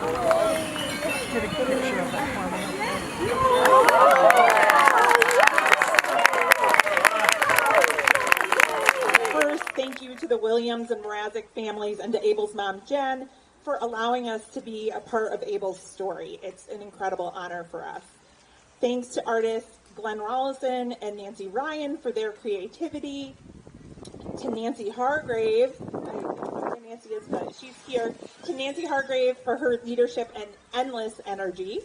Get a picture of that for me. First, thank you to the Williams and Mrazek families and to Abel's mom, Jen, for allowing us to be a part of Abel's story. It's an incredible honor for us. Thanks to artists Glenn Rollison and Nancy Ryan for their creativity, to Nancy Hargrave, I don't know where Nancy is, but she's here, to Nancy Hargrave for her leadership and endless energy,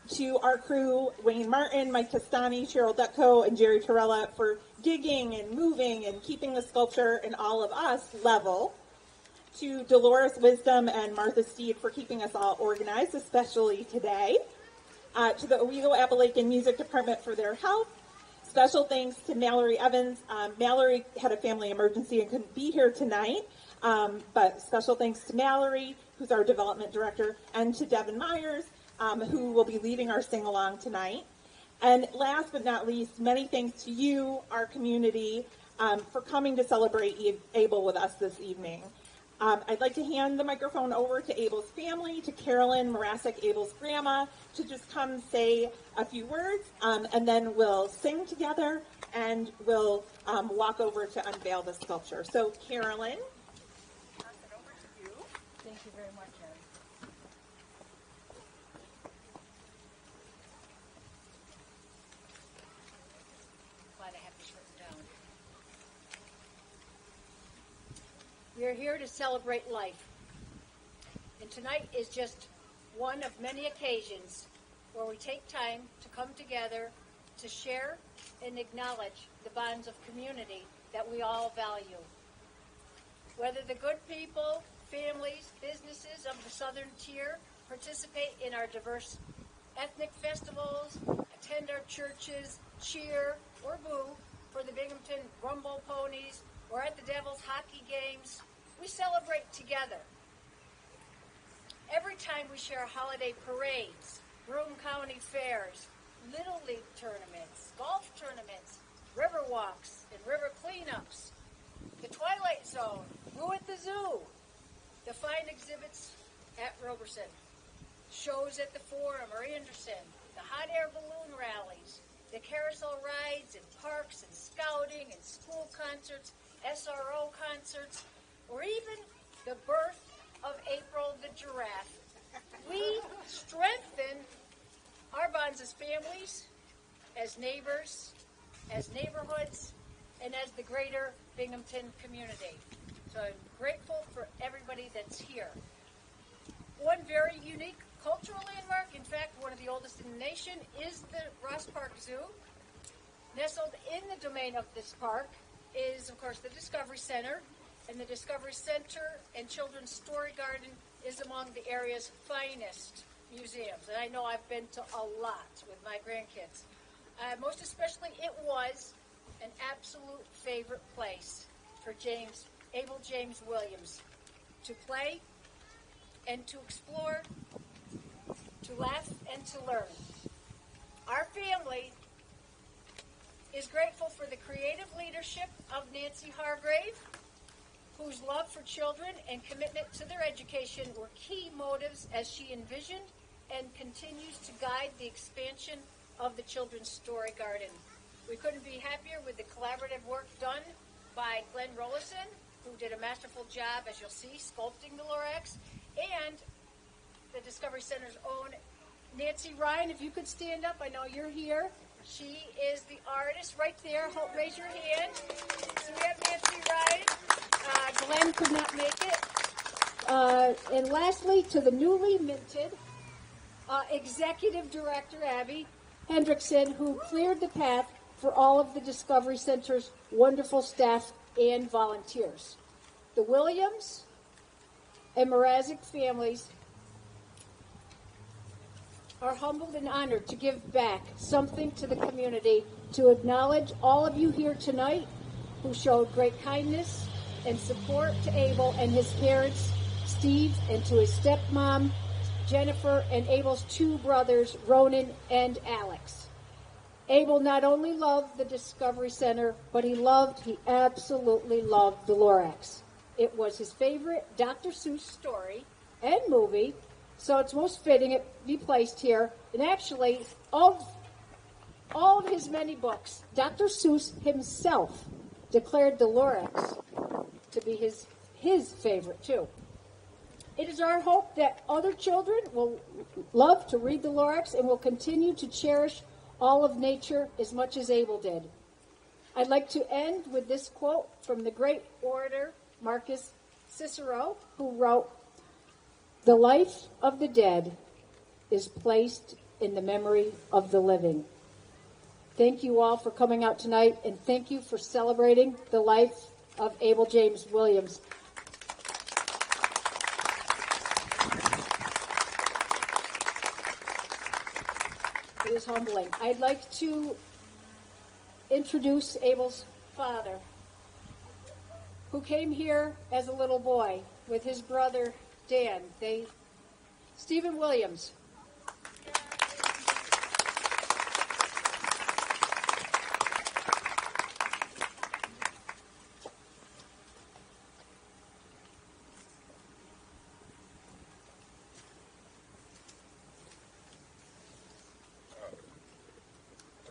to our crew, Wayne Martin, Mike Testani, Cheryl Dutko, and Jerry Torella for digging and moving and keeping the sculpture and all of us level, to Dolores Wisdom and Martha Steed for keeping us all organized, especially today, to the Owego Appalachian Music Department for their help. Special thanks to Mallory Evans. Mallory had a family emergency and couldn't be here tonight, but special thanks to Mallory, who's our development director, and to Devin Myers, who will be leading our sing-along tonight. And last but not least, many thanks to you, our community, for coming to celebrate Abel with us this evening. I'd like to hand the microphone over to Abel's family, to Carolyn Mrazek, Abel's grandma, to just come say a few words, and then we'll sing together, and we'll walk over to unveil the sculpture. So, Carolyn, pass it over to you. Thank you very much, Jen. Glad I have this written down. We are here to celebrate life. And tonight is just one of many occasions where we take time to come together to share and acknowledge the bonds of community that we all value. Whether the good people, families, businesses of the Southern Tier participate in our diverse ethnic festivals, attend our churches, cheer or boo for the Binghamton Rumble Ponies, or at the Devils hockey games, we celebrate together. Every time we share holiday parades, Broome County fairs, Little League tournaments, golf tournaments, river walks, and river cleanups, the Twilight Zone, Woo at the Zoo, the fine exhibits at Roberson, shows at the Forum or Anderson, the hot air balloon rallies, the carousel rides and parks and scouting and school concerts, SRO concerts, or even the birth of April the giraffe. We strengthen our bonds as families, as neighbors, as neighborhoods, and as the greater Binghamton community. So I'm grateful for everybody that's here. One very unique cultural landmark, in fact, one of the oldest in the nation, is the Ross Park Zoo. Nestled in the domain of this park is, of course, the Discovery Center, and the Discovery Center and Children's Story Garden is among the area's finest museums. And I know I've been to a lot with my grandkids. Most especially, it was an absolute favorite place for Abel James Williams to play and to explore, to laugh and to learn. Our family is grateful for the creative leadership of Nancy Hargrave, whose love for children and commitment to their education were key motives as she envisioned and continues to guide the expansion of the Children's Story Garden. We couldn't be happier with the collaborative work done by Glenn Rollison, who did a masterful job, as you'll see, sculpting the Lorax, and the Discovery Center's own Nancy Ryan. If you could stand up, I know you're here. She is the artist right there. Raise your hand. So we have Nancy Ryan. Glenn could not make it. And lastly, to the newly minted Executive Director, Abby Hendrickson, who cleared the path for all of the Discovery Center's wonderful staff and volunteers. The Williams and Mrazek families are humbled and honored to give back something to the community, to acknowledge all of you here tonight who showed great kindness and support to Abel and his parents, Steve, and to his stepmom, Jennifer, and Abel's two brothers, Ronan and Alex. Abel not only loved the Discovery Center, but he absolutely loved the Lorax. It was his favorite Dr. Seuss story and movie, So it's most fitting it be placed here. And actually, of all of his many books, Dr. Seuss himself declared the Lorax to be his favorite too. It is our hope that other children will love to read the Lorax and will continue to cherish all of nature as much as Abel did. I'd like to end with this quote from the great orator Marcus Cicero, who wrote, "The life of the dead is placed in the memory of the living." Thank you all for coming out tonight, and thank you for celebrating the life of Abel James Williams. It is humbling. I'd like to introduce Abel's father, who came here as a little boy with his brother Dan. Stephen Williams.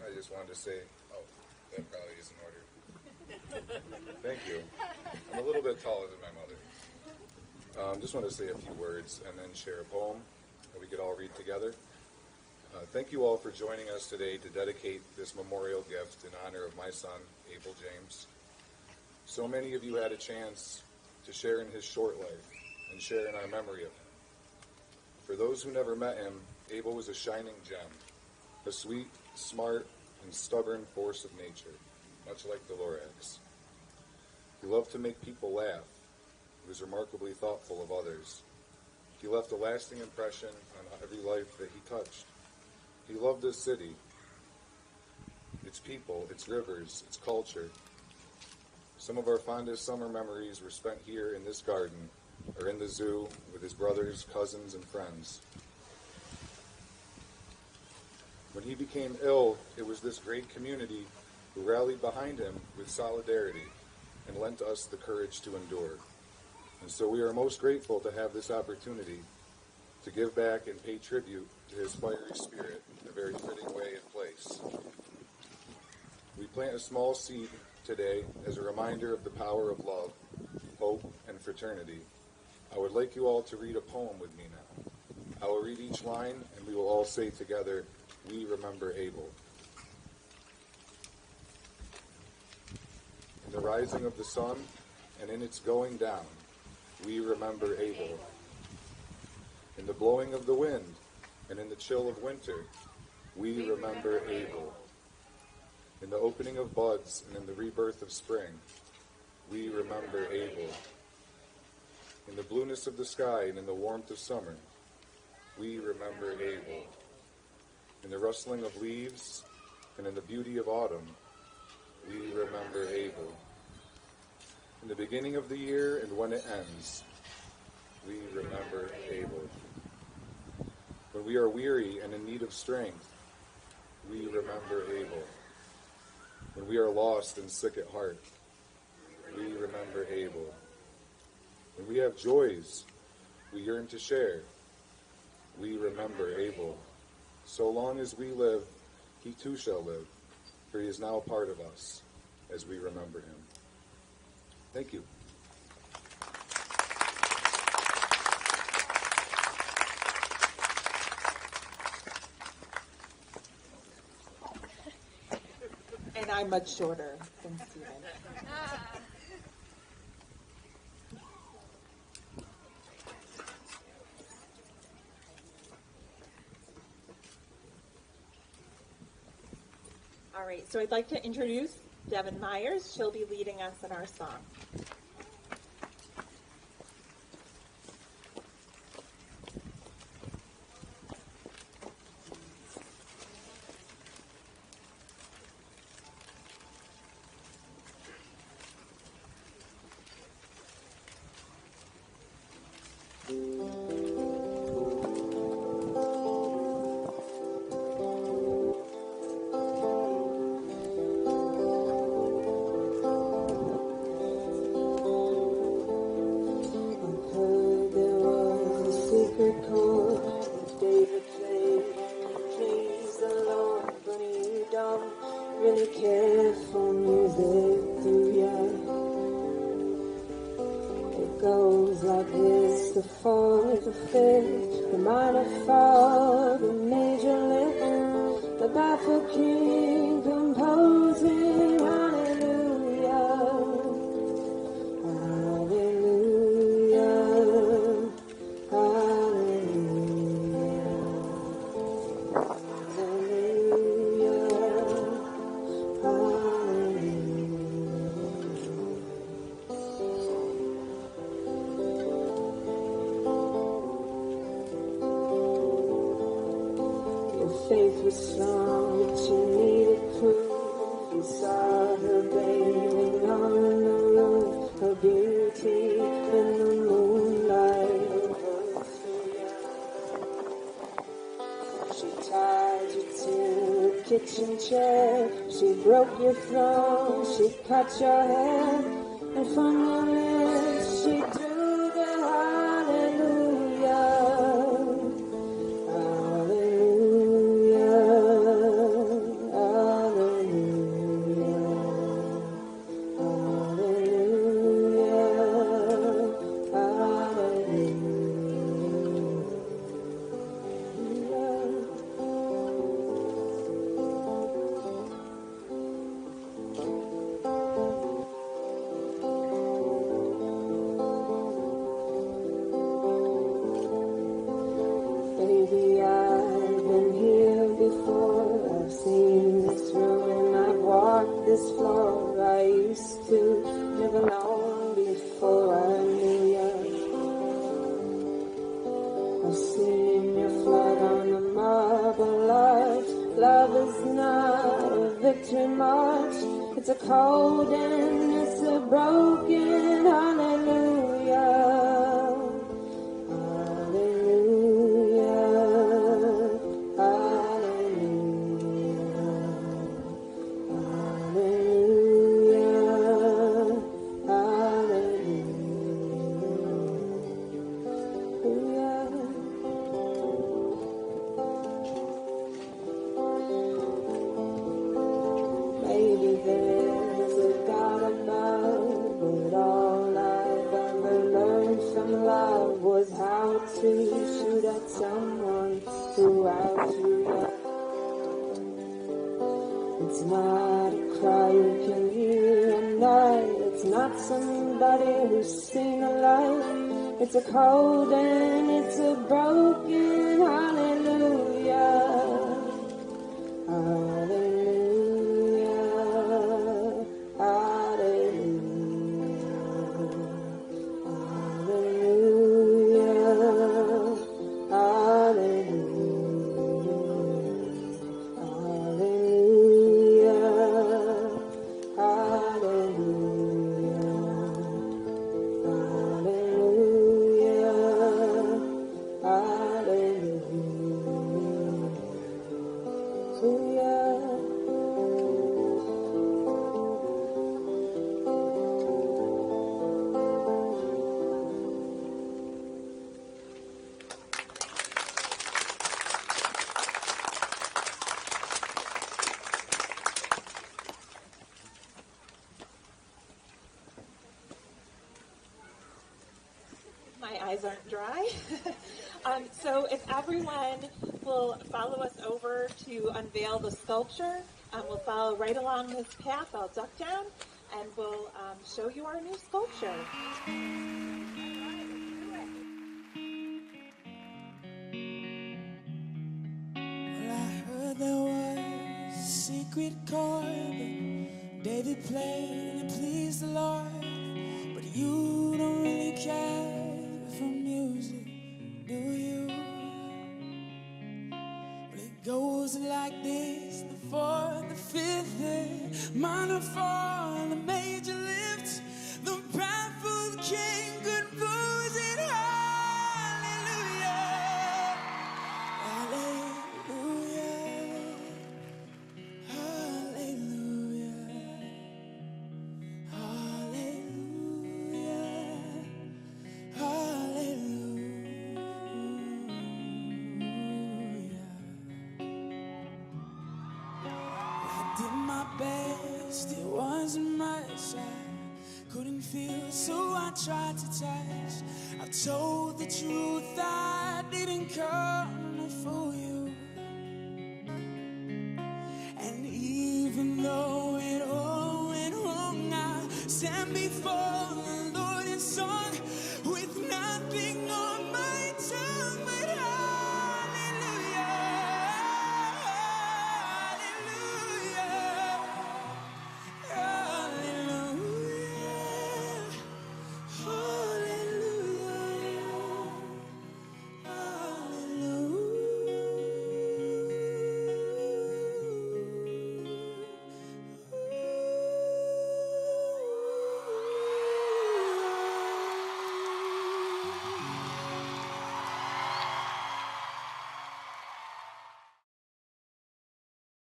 I just wanted to say, that probably is in order. Thank you. I'm a little bit taller than my mother. Just want to say a few words and then share a poem that we could all read together. Thank you all for joining us today to dedicate this memorial gift in honor of my son, Abel James. So many of you had a chance to share in his short life and share in our memory of him. For those who never met him, Abel was a shining gem, a sweet, smart, and stubborn force of nature, much like the Lorax. He loved to make people laugh. He was remarkably thoughtful of others. He left a lasting impression on every life that he touched. He loved this city, its people, its rivers, its culture. Some of our fondest summer memories were spent here in this garden or in the zoo with his brothers, cousins, and friends. When he became ill, it was this great community who rallied behind him with solidarity and lent us the courage to endure. And so we are most grateful to have this opportunity to give back and pay tribute to his fiery spirit in a very fitting way and place. We plant a small seed today as a reminder of the power of love, hope, and fraternity. I would like you all to read a poem with me now. I will read each line, and we will all say together, "We remember Abel." In the rising of the sun and in its going down, we remember Abel. In the blowing of the wind and in the chill of winter, we remember Abel. In the opening of buds and in the rebirth of spring, we remember Abel. In the blueness of the sky and in the warmth of summer, we remember Abel. In the rustling of leaves and in the beauty of autumn, we remember Abel. In the beginning of the year and when it ends, we remember Abel. When we are weary and in need of strength, we remember Abel. When we are lost and sick at heart, we remember Abel. When we have joys we yearn to share, we remember Abel. So long as we live, he too shall live, for he is now a part of us as we remember him. Thank you. And I'm much shorter than Stephen. All right, so I'd like to introduce Devin Myers. She'll be leading us in our song. Secret chord the fifth, the minor fall, the major lift, the baffled king composing hallelujah, hallelujah, faith was strong, but she needed proof. You saw her bathing on the roof, her beauty in the moonlight. She tied you to a kitchen chair, she broke your throne, she cut your hair, and from your lips she drew the hallelujah. Baby, I've been here before. I've seen this room and I've walked this floor. I used to live alone before I knew you. I've seen your flood on the marble arch. Love is not a victory march. It's a cold and it's a broken hallelujah. Maybe there's a God above, but all I've ever learned from love was how to shoot at someone who outdrew you. It's not a cry you can hear at night. It's not somebody who's seen a light. It's a cold and it's a broken hallelujah. Hallelujah, hallelujah, hallelujah, hallelujah, hallelujah, My eyes aren't dry. So if everyone will follow us over to unveil the sculpture, we'll follow right along this path. I'll duck down and we'll show you our new sculpture. Well, I heard there was a secret chord that David played and it pleased the Lord. But you don't really care for music, do you? Well, it goes like this: the fourth, the fifth, the minor fall, the major lift, the baffled king composing hallelujah, hallelujah, hallelujah, hallelujah, hallelujah. I did my best, it wasn't much. I couldn't feel, so I tried to touch. I've told the truth, I didn't come enough for you.